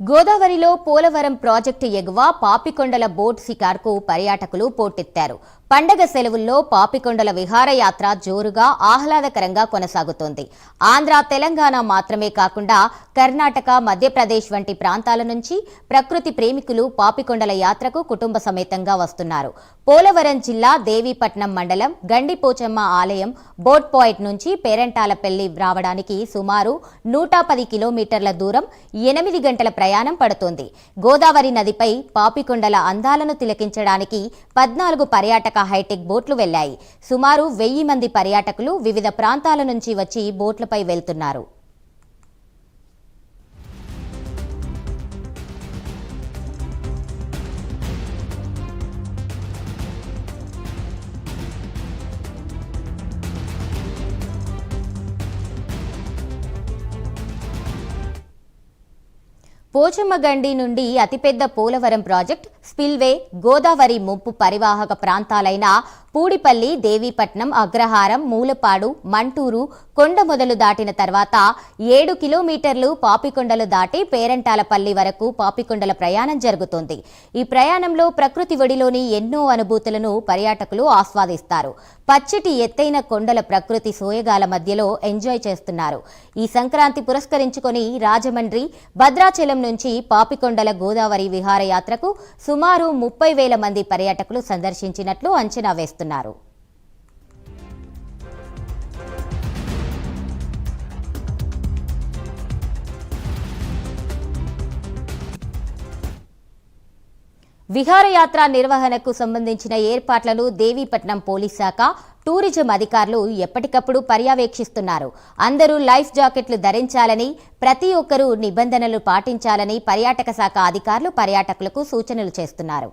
గోదావరిలో పోలవరం ప్రాజెక్టు ఎగువ పాపికొండల బోట్ షికార్కు పర్యాటకులు పోటెత్తారు. పండగ సెలవుల్లో పాపికొండల విహారయాత్ర జోరుగా ఆహ్లాదకరంగా కొనసాగుతోంది. ఆంధ్ర, తెలంగాణ మాత్రమే కాకుండా కర్ణాటక, మధ్యప్రదేశ్ వంటి ప్రాంతాల నుంచి ప్రకృతి ప్రేమికులు పాపికొండల యాత్రకు కుటుంబ సమేతంగా వస్తున్నారు. పోలవరం జిల్లా దేవీపట్నం మండలం గండిపోచమ్మ ఆలయం బోట్ పాయింట్ నుంచి పేరంటాలపల్లి రావడానికి సుమారు 110 కిలోమీటర్ల దూరం 8 గంటల ప్రయాణం పడుతోంది. గోదావరి నదిపై పాపికొండల అందాలను తిలకించడానికి 14 పర్యాటక హైటెక్ బోట్లు వెళ్లాయి. సుమారు 1000 మంది పర్యాటకులు వివిధ ప్రాంతాల నుంచి వచ్చి బోట్లపై వెళ్తున్నారు. పోచమ్మగండి నుండి అతిపెద్ద పోలవరం ప్రాజెక్ట్ స్పిల్వే గోదావరి ముంపు పరివాహక ప్రాంతాలైన పూడిపల్లి, దేవీపట్నం, అగ్రహారం, మూలపాడు, మంటూరు, కొండ మొదలు దాటిన తర్వాత 7 కిలోమీటర్లు పాపికొండలు దాటి పేరంటాలపల్లి వరకు పాపికొండల ప్రయాణం జరుగుతుంది. ఈ ప్రయాణంలో ప్రకృతి ఒడిలోని ఎన్నో అనుభూతులను పర్యాటకులు ఆస్వాదిస్తారు. పచ్చటి ఎత్తైన కొండల ప్రకృతి సోయగాల మధ్యలో ఎంజాయ్ చేస్తున్నారు. ఈ సంక్రాంతి పురస్కరించుకొని రాజమండ్రి, భద్రాచలం నుంచి పాపికొండల గోదావరి విహారయాత్రకు సుమారు 30,000 మంది పర్యాటకులు సందర్శించినట్లు అంచనా వేస్తున్నారు. విహారయాత్ర నిర్వహణకు సంబంధించిన ఏర్పాట్లను దేవీపట్నం పోలీస్ శాఖ, టూరిజం అధికారులు ఎప్పటికప్పుడు పర్యవేక్షిస్తున్నారు. అందరూ లైఫ్ జాకెట్లు ధరించాలని, ప్రతి ఒక్కరూ నిబంధనలు పాటించాలని పర్యాటక శాఖ అధికారులు పర్యాటకులకు సూచనలు చేస్తున్నారు.